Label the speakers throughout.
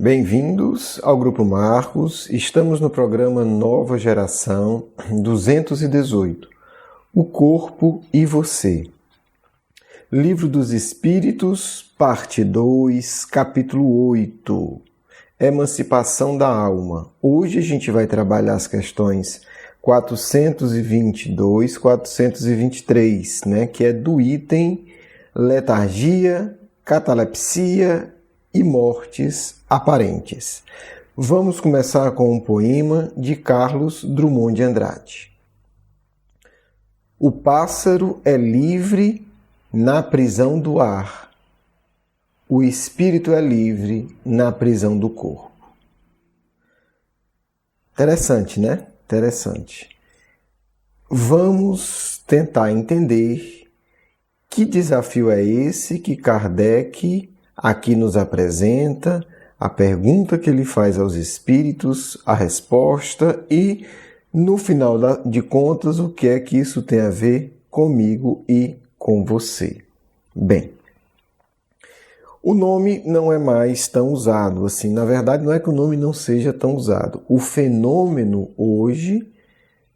Speaker 1: Bem-vindos ao Grupo Marcos. Estamos no programa Nova Geração 218, O Corpo e Você. Livro dos Espíritos, parte 2, capítulo 8, Emancipação da Alma. Hoje a gente vai trabalhar as questões 422, 423, que é do item letargia, catalepsia e mortes aparentes. Vamos começar com um poema de Carlos Drummond de Andrade. O pássaro é livre na prisão do ar. O espírito é livre na prisão do corpo. Interessante, né? Interessante. Vamos tentar entender que desafio é esse que Kardec aqui nos apresenta, a pergunta que ele faz aos espíritos, a resposta e, no final de contas, o que é que isso tem a ver comigo e com você. Bem, o nome não é mais tão usado assim. Na verdade, não é que o nome não seja tão usado. O fenômeno hoje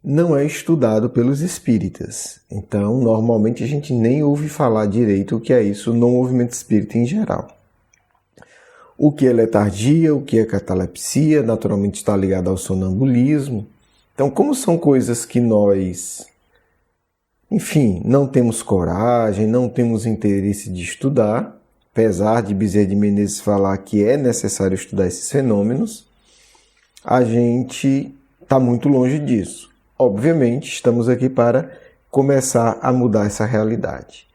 Speaker 1: não é estudado pelos espíritas. Então, normalmente a gente nem ouve falar direito o que é isso no movimento espírita em geral. O que é letargia, o que é catalepsia, naturalmente está ligado ao sonambulismo. Então, como são coisas que nós, não temos coragem, não temos interesse de estudar, apesar de Bezerra de Menezes falar que é necessário estudar esses fenômenos, a gente está muito longe disso. Obviamente, estamos aqui para começar a mudar essa realidade.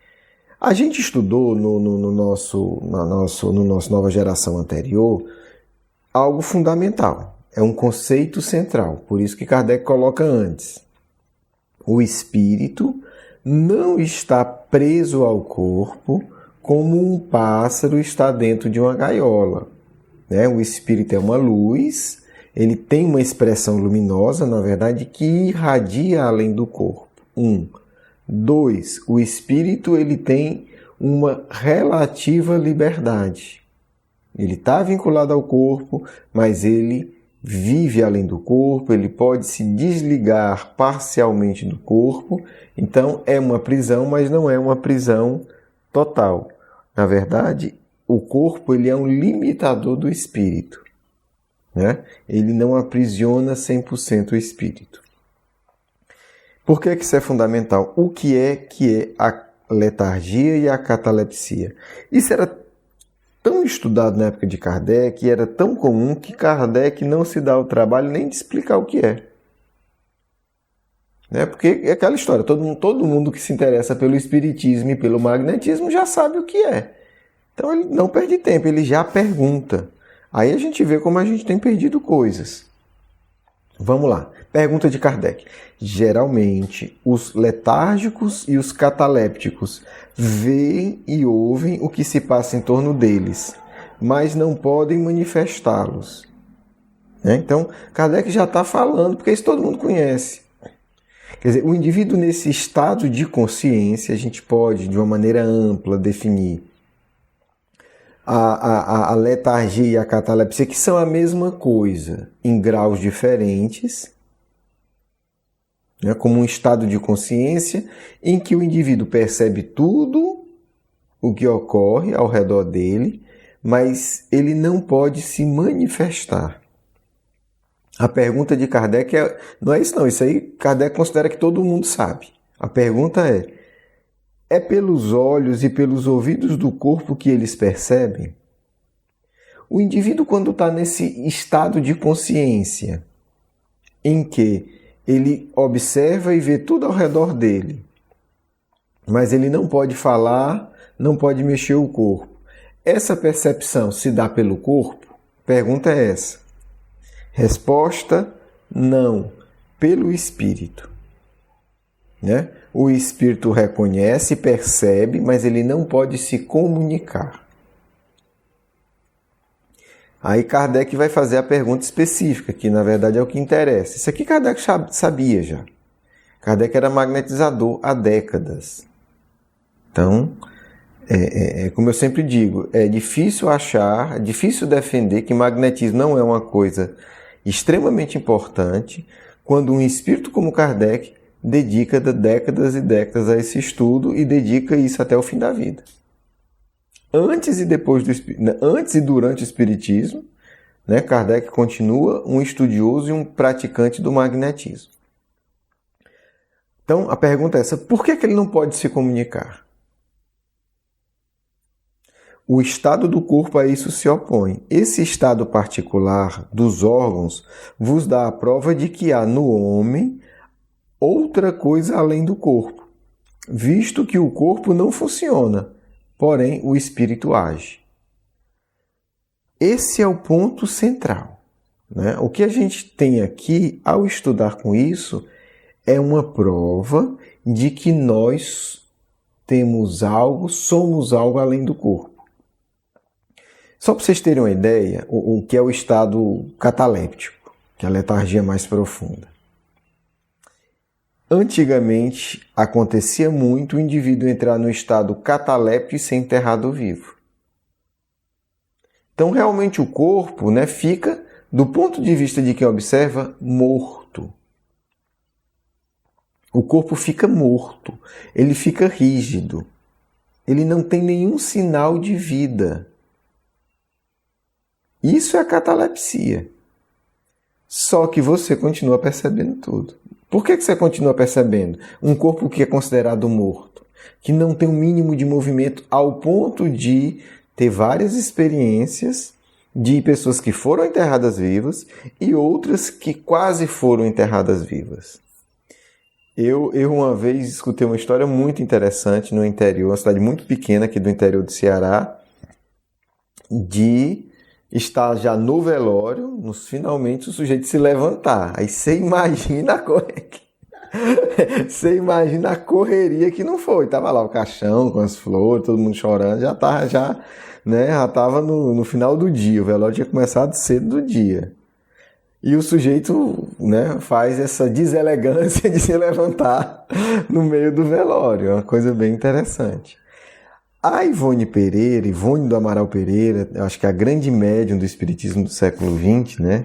Speaker 1: A gente estudou no nosso Nova Geração anterior algo fundamental. É um conceito central, por isso que Kardec coloca antes. O espírito não está preso ao corpo como um pássaro está dentro de uma gaiola. O espírito é uma luz. Ele tem uma expressão luminosa, na verdade, que irradia além do corpo. 2. O espírito ele tem uma relativa liberdade. Ele está vinculado ao corpo, mas ele vive além do corpo, ele pode se desligar parcialmente do corpo. Então, é uma prisão, mas não é uma prisão total. Na verdade, o corpo ele é um limitador do espírito. Ele não aprisiona 100% o espírito. Por que isso é fundamental? O que é a letargia e a catalepsia? Isso era tão estudado na época de Kardec, e era tão comum que Kardec não se dá o trabalho nem de explicar o que é. Porque é aquela história, todo mundo que se interessa pelo espiritismo e pelo magnetismo já sabe o que é. Então ele não perde tempo, ele já pergunta. Aí a gente vê como a gente tem perdido coisas. Vamos lá. Pergunta de Kardec. Geralmente, os letárgicos e os catalépticos veem e ouvem o que se passa em torno deles, mas não podem manifestá-los. Então, Kardec já está falando, porque isso todo mundo conhece. Quer dizer, o indivíduo nesse estado de consciência, a gente pode, de uma maneira ampla, definir a letargia e a catalepsia, que são a mesma coisa, em graus diferentes, como um estado de consciência em que o indivíduo percebe tudo o que ocorre ao redor dele, mas ele não pode se manifestar. A pergunta de Kardec não é isso não, isso aí Kardec considera que todo mundo sabe. A pergunta é pelos olhos e pelos ouvidos do corpo que eles percebem? O indivíduo, quando está nesse estado de consciência, em que ele observa e vê tudo ao redor dele, mas ele não pode falar, não pode mexer o corpo, essa percepção se dá pelo corpo? Pergunta é essa. Resposta: não, pelo espírito. O espírito reconhece, percebe, mas ele não pode se comunicar. Aí Kardec vai fazer a pergunta específica, que na verdade é o que interessa. Isso aqui Kardec sabia já. Kardec era magnetizador há décadas. Então, Como eu sempre digo, é difícil achar, é difícil defender que magnetismo não é uma coisa extremamente importante quando um espírito como Kardec dedica décadas e décadas a esse estudo e dedica isso até o fim da vida. Antes e durante o espiritismo, né, Kardec continua um estudioso e um praticante do magnetismo. Então, a pergunta é essa: por que ele não pode se comunicar? O estado do corpo a isso se opõe. Esse estado particular dos órgãos vos dá a prova de que há no homem outra coisa além do corpo, visto que o corpo não funciona, porém o espírito age. Esse é o ponto central, né? O que a gente tem aqui, ao estudar com isso, é uma prova de que nós temos algo, somos algo além do corpo. Só para vocês terem uma ideia, o que é o estado cataléptico, que é a letargia mais profunda. Antigamente, acontecia muito o indivíduo entrar no estado cataléptico e ser enterrado vivo. Então, realmente, o corpo, né, fica, do ponto de vista de quem observa, morto. O corpo fica morto, ele fica rígido, ele não tem nenhum sinal de vida. Isso é a catalepsia. Só que você continua percebendo tudo. Por que você continua percebendo? Um corpo que é considerado morto, que não tem um mínimo de movimento ao ponto de ter várias experiências de pessoas que foram enterradas vivas e outras que quase foram enterradas vivas. Eu uma vez escutei uma história muito interessante no interior, uma cidade muito pequena aqui do interior do Ceará, de estar já no velório, nos finalmente o sujeito se levantar. Aí você imagina a correria que não foi. Tava lá o caixão com as flores, todo mundo chorando, já tava no final do dia. O velório tinha começado cedo do dia. E o sujeito, né, faz essa deselegância de se levantar no meio do velório. É uma coisa bem interessante. A Ivone do Amaral Pereira, eu acho que é a grande médium do espiritismo do século XX, né?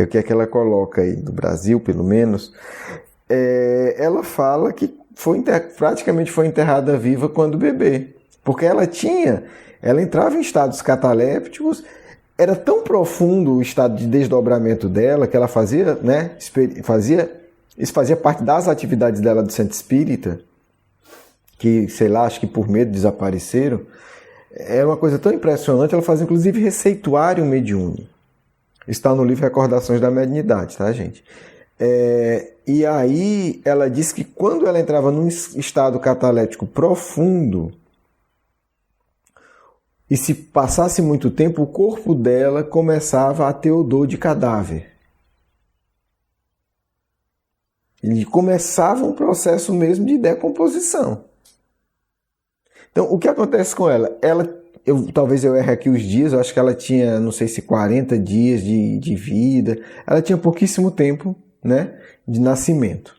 Speaker 1: O que é que ela coloca aí, do Brasil, pelo menos, ela fala que praticamente foi enterrada viva quando bebê. Porque ela entrava em estados catalépticos, era tão profundo o estado de desdobramento dela, que ela fazia, né? Isso fazia parte das atividades dela do centro espírita, que, sei lá, acho que por medo desapareceram. Era uma coisa tão impressionante, ela fazia inclusive receituário mediúnico. Está no livro Recordações da Mediunidade, tá, gente? E aí ela diz que quando ela entrava num estado cataléptico profundo, e se passasse muito tempo, o corpo dela começava a ter odor de cadáver. Ele começava um processo mesmo de decomposição. Então, o que acontece com ela? Talvez eu erre aqui os dias, eu acho que ela tinha, não sei se 40 dias de vida. Ela tinha pouquíssimo tempo, né, de nascimento.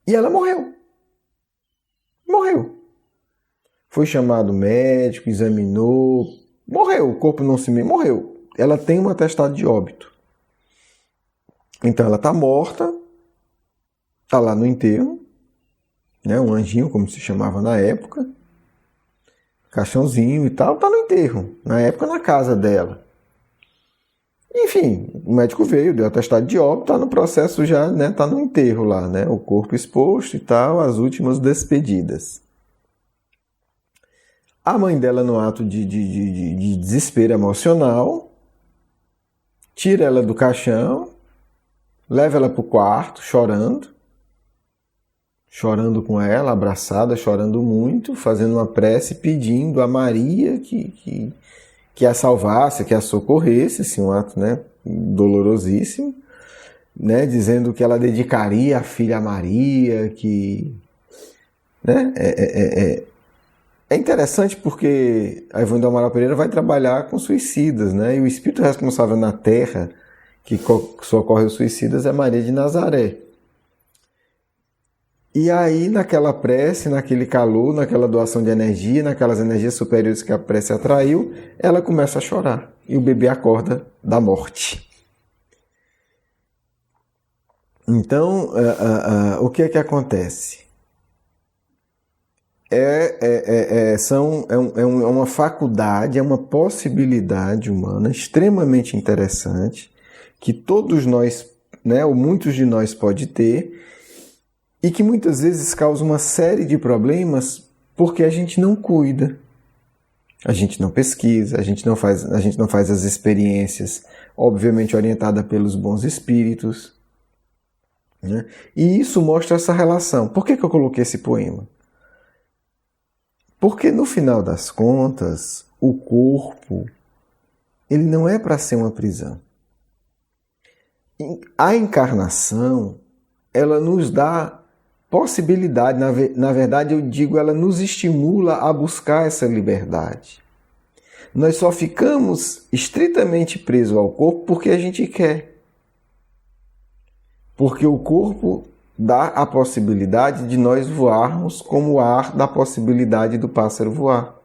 Speaker 1: E ela morreu. Morreu. Foi chamado médico, examinou, morreu. O corpo não se morreu. Ela tem um atestado de óbito. Então, ela está morta, está lá no enterro, né, um anjinho, como se chamava na época, caixãozinho e tal, tá no enterro, na época na casa dela. Enfim, o médico veio, deu atestado de óbito, tá no processo já, né, tá no enterro lá, né, o corpo exposto e tal, as últimas despedidas. A mãe dela, no ato de desespero emocional, tira ela do caixão, leva ela pro quarto, chorando com ela, abraçada, chorando muito, fazendo uma prece, pedindo a Maria que a salvasse, que a socorresse, assim, um ato, né, dolorosíssimo, né, dizendo que ela dedicaria a filha a Maria, que, né, é interessante porque a Ivone do Amaral Pereira vai trabalhar com suicidas, né, e o espírito responsável na Terra que socorre os suicidas é Maria de Nazaré. E aí, naquela prece, naquele calor, naquela doação de energia, naquelas energias superiores que a prece atraiu, ela começa a chorar. E o bebê acorda da morte. Então, o que é que acontece? É uma faculdade, é uma possibilidade humana extremamente interessante que todos nós, né, ou muitos de nós pode ter, e que muitas vezes causa uma série de problemas porque a gente não cuida, a gente não pesquisa, a gente não faz as experiências, obviamente orientada pelos bons espíritos, né? E isso mostra essa relação. Por que eu coloquei esse poema? Porque no final das contas, o corpo, ele não é para ser uma prisão. A encarnação, ela nos dá possibilidade, na verdade eu digo, ela nos estimula a buscar essa liberdade. Nós só ficamos estritamente presos ao corpo porque a gente quer. Porque o corpo dá a possibilidade de nós voarmos como o ar dá a possibilidade do pássaro voar.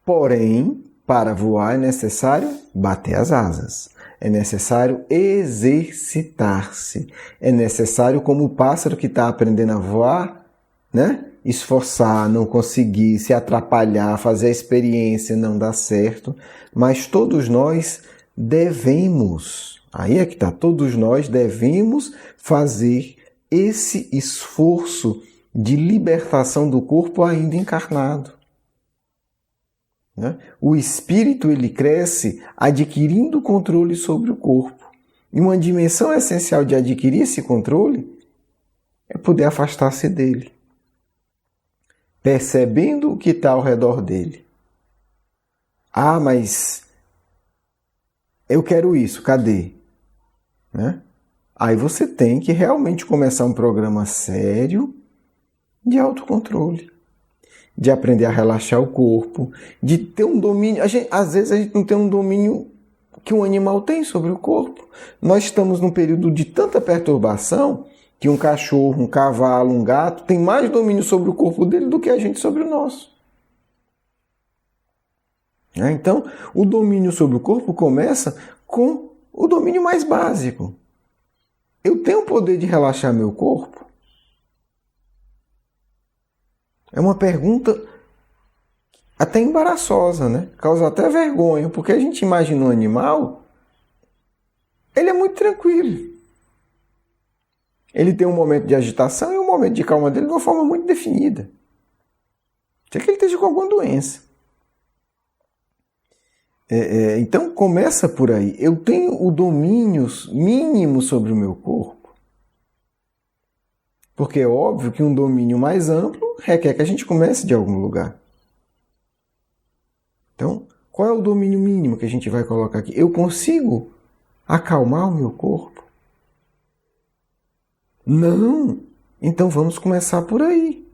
Speaker 1: Porém, para voar é necessário bater as asas. É necessário exercitar-se. É necessário, como o pássaro que está aprendendo a voar, né? Esforçar, não conseguir, se atrapalhar, fazer a experiência, não dar certo. Mas todos nós devemos, aí é que está, todos nós devemos fazer esse esforço de libertação do corpo ainda encarnado. O espírito ele cresce adquirindo controle sobre o corpo. E uma dimensão essencial de adquirir esse controle é poder afastar-se dele, percebendo o que está ao redor dele. Ah, mas eu quero isso, cadê? Né? Aí você tem que realmente começar um programa sério de autocontrole, de aprender a relaxar o corpo, de ter um domínio. Às vezes a gente não tem um domínio que um animal tem sobre o corpo. Nós estamos num período de tanta perturbação que um cachorro, um cavalo, um gato tem mais domínio sobre o corpo dele do que a gente sobre o nosso. Então, o domínio sobre o corpo começa com o domínio mais básico. Eu tenho o poder de relaxar meu corpo? É uma pergunta até embaraçosa, né? Causa até vergonha, porque a gente imagina um animal, ele é muito tranquilo. Ele tem um momento de agitação e um momento de calma dele de uma forma muito definida. Até que ele esteja com alguma doença. Então começa por aí. Eu tenho o domínio mínimo sobre o meu corpo. Porque é óbvio que um domínio mais amplo requer que a gente comece de algum lugar. Então, qual é o domínio mínimo que a gente vai colocar aqui? Eu consigo acalmar o meu corpo? Não! Então vamos começar por aí.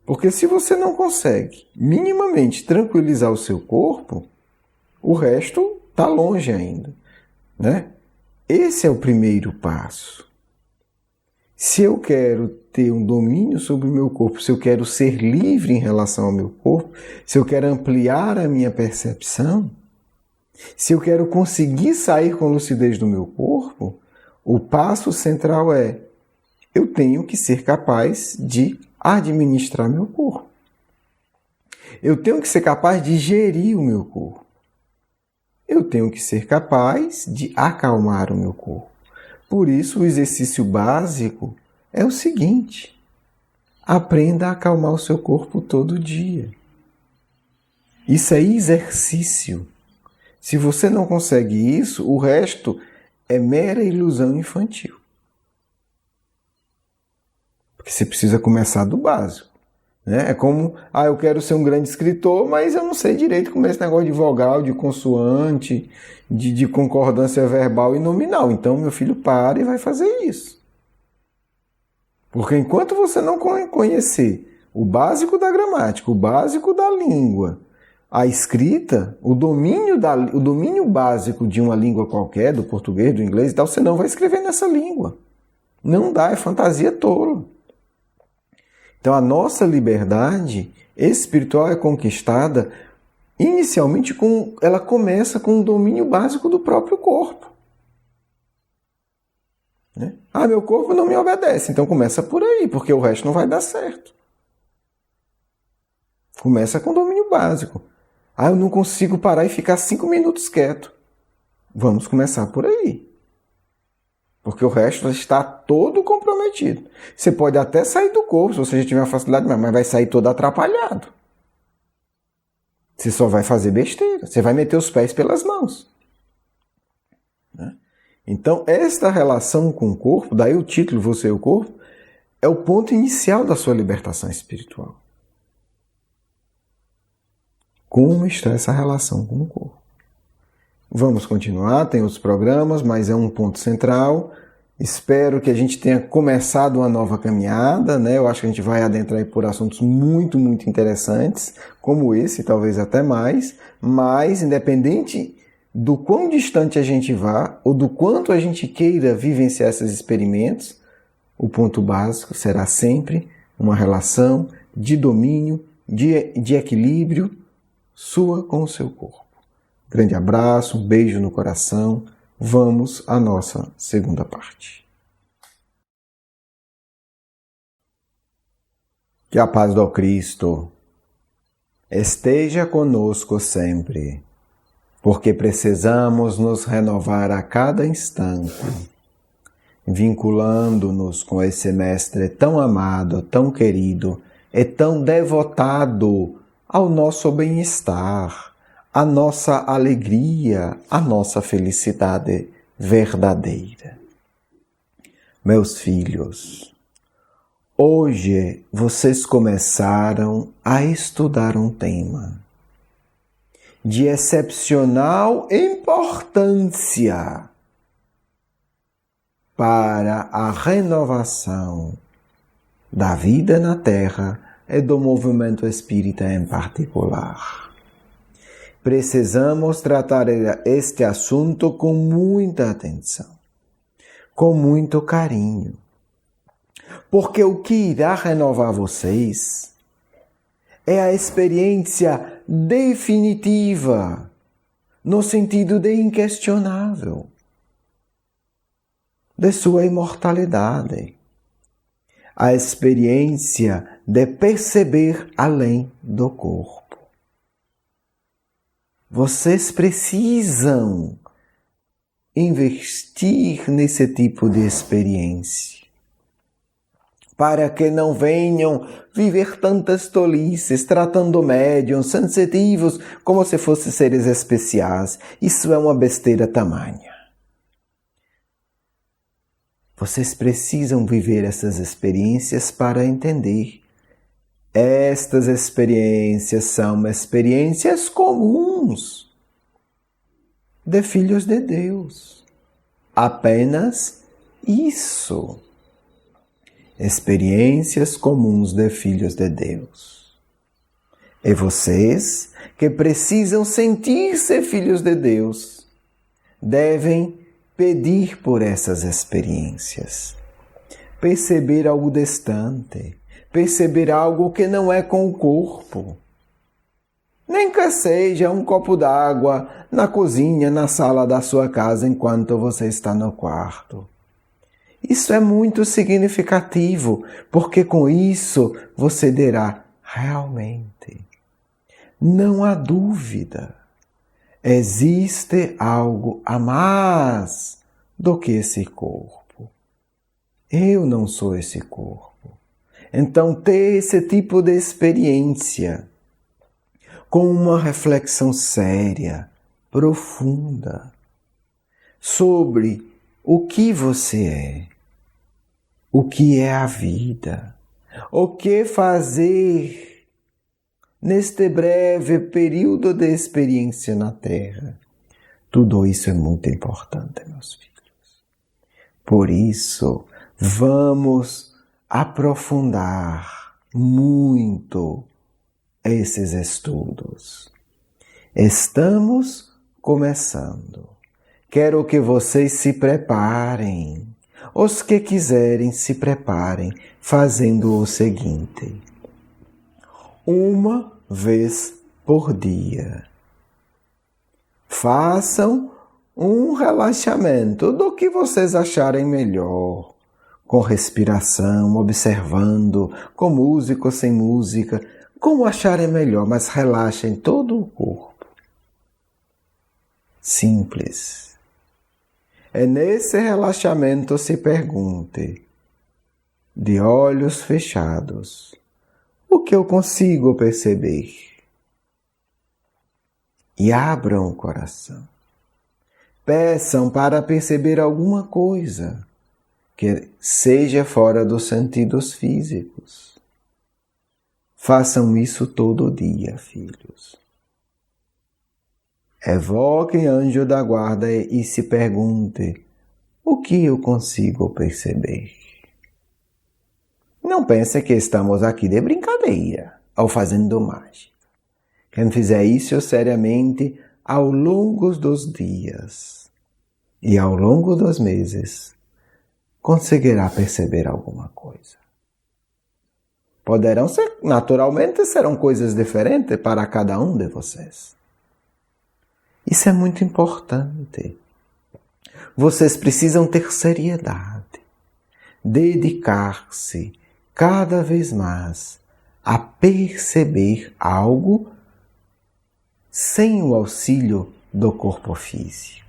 Speaker 1: Porque se você não consegue minimamente tranquilizar o seu corpo, o resto está longe ainda, né? Esse é o primeiro passo. Se eu quero ter um domínio sobre o meu corpo, se eu quero ser livre em relação ao meu corpo, se eu quero ampliar a minha percepção, se eu quero conseguir sair com lucidez do meu corpo, o passo central é: eu tenho que ser capaz de administrar meu corpo. Eu tenho que ser capaz de gerir o meu corpo. Eu tenho que ser capaz de acalmar o meu corpo. Por isso, o exercício básico é o seguinte: aprenda a acalmar o seu corpo todo dia. Isso é exercício. Se você não consegue isso, o resto é mera ilusão infantil. Porque você precisa começar do básico. Né? É como, eu quero ser um grande escritor, mas eu não sei direito como é esse negócio de vogal, de consoante, de concordância verbal e nominal. Então, meu filho, para e vai fazer isso. Porque enquanto você não conhecer o básico da gramática, o básico da língua, a escrita, o domínio básico de uma língua qualquer, do português, do inglês e tal, você não vai escrever nessa língua. Não dá, é fantasia tola. Então a nossa liberdade espiritual é conquistada inicialmente ela começa com o domínio básico do próprio corpo. Né? Ah, meu corpo não me obedece, então começa por aí, porque o resto não vai dar certo. Começa com o domínio básico. Ah, eu não consigo parar e ficar 5 minutos quieto. Vamos começar por aí. Porque o resto está todo comprometido. Você pode até sair do corpo, se você já tiver uma facilidade, mas vai sair todo atrapalhado. Você só vai fazer besteira. Você vai meter os pés pelas mãos. Né? Então, esta relação com o corpo, daí o título Você e o Corpo, é o ponto inicial da sua libertação espiritual. Como está essa relação com o corpo? Vamos continuar, tem outros programas, mas é um ponto central. Espero que a gente tenha começado uma nova caminhada, né? Eu acho que a gente vai adentrar aí por assuntos muito, muito interessantes, como esse, talvez até mais, mas independente do quão distante a gente vá, ou do quanto a gente queira vivenciar esses experimentos, o ponto básico será sempre uma relação de domínio, de equilíbrio sua com o seu corpo. Grande abraço, um beijo no coração. Vamos à nossa segunda parte. Que a paz do Cristo esteja conosco sempre, porque precisamos nos renovar a cada instante, vinculando-nos com esse Mestre tão amado, tão querido e tão devotado ao nosso bem-estar, a nossa alegria, a nossa felicidade verdadeira. Meus filhos, hoje vocês começaram a estudar um tema de excepcional importância para a renovação da vida na Terra e do movimento espírita em particular. Precisamos tratar este assunto com muita atenção, com muito carinho, porque o que irá renovar vocês é a experiência definitiva, no sentido de inquestionável, de sua imortalidade, a experiência de perceber além do corpo. Vocês precisam investir nesse tipo de experiência, para que não venham viver tantas tolices, tratando médiuns sensitivos como se fossem seres especiais. Isso é uma besteira tamanha. Vocês precisam viver essas experiências para entender. Estas experiências são experiências comuns de filhos de Deus. Apenas isso. Experiências comuns de filhos de Deus. E vocês, que precisam sentir-se filhos de Deus, devem pedir por essas experiências. Perceber algo distante. Perceber algo que não é com o corpo. Nem que seja um copo d'água na cozinha, na sala da sua casa, enquanto você está no quarto. Isso é muito significativo, porque com isso você dirá, realmente, não há dúvida, existe algo a mais do que esse corpo. Eu não sou esse corpo. Então, ter esse tipo de experiência com uma reflexão séria, profunda, sobre o que você é, o que é a vida, o que fazer neste breve período de experiência na Terra. Tudo isso é muito importante, meus filhos. Por isso, vamos aprofundar muito esses estudos. Estamos começando. Quero que vocês se preparem, Os que quiserem se preparem, fazendo o seguinte: uma vez por dia, façam um relaxamento do que vocês acharem melhor, com respiração, observando, com música ou sem música, como acharem melhor, mas relaxem todo o corpo. Simples. É nesse relaxamento se pergunte, de olhos fechados, o que eu consigo perceber? E abram o coração. Peçam para perceber alguma coisa que seja fora dos sentidos físicos. Façam isso todo dia, filhos. Evoquem anjo da guarda e se pergunte, o que eu consigo perceber? Não pense que estamos aqui de brincadeira ou fazendo mágica. Quem fizer isso seriamente ao longo dos dias e ao longo dos meses, conseguirá perceber alguma coisa. Poderão ser, naturalmente, serão coisas diferentes para cada um de vocês. Isso é muito importante. Vocês precisam ter seriedade, dedicar-se cada vez mais a perceber algo sem o auxílio do corpo físico.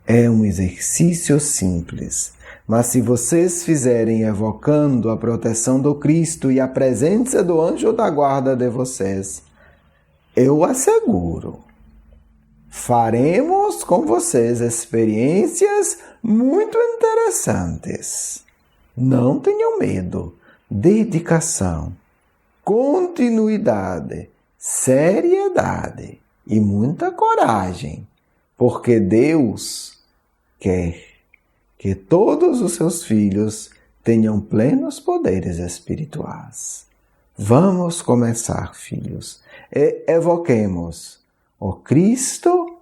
Speaker 1: É um exercício simples, mas se vocês fizerem evocando a proteção do Cristo e a presença do anjo da guarda de vocês, eu asseguro, faremos com vocês experiências muito interessantes. Não tenham medo, dedicação, continuidade, seriedade e muita coragem, porque Deus quer que todos os seus filhos tenham plenos poderes espirituais. Vamos começar, filhos, e evoquemos o Cristo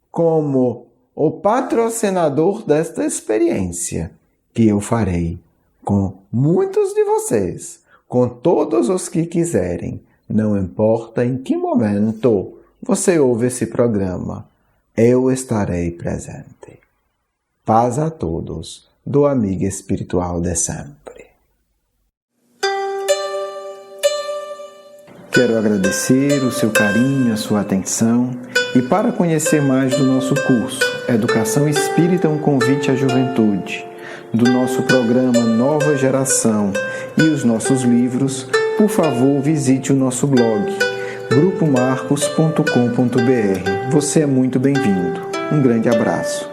Speaker 1: como o patrocinador desta experiência que eu farei com muitos de vocês, com todos os que quiserem, não importa em que momento você ouve esse programa, eu estarei presente. Paz a todos, do amigo espiritual de sempre. Quero agradecer o seu carinho, a sua atenção e para conhecer mais do nosso curso Educação Espírita, um convite à juventude, do nosso programa Nova Geração e os nossos livros, por favor visite o nosso blog grupomarcos.com.br. Você é muito bem-vindo. Um grande abraço.